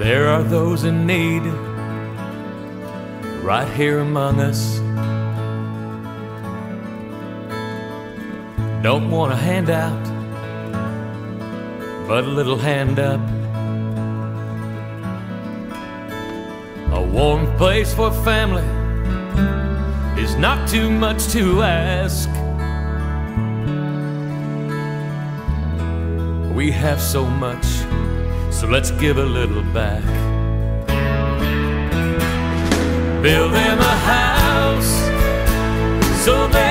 There are those in need right here among us. Don't want a handout, but a little hand up. A warm place for family is not too much to ask. We have so much, so let's give a little back. Build them a house so they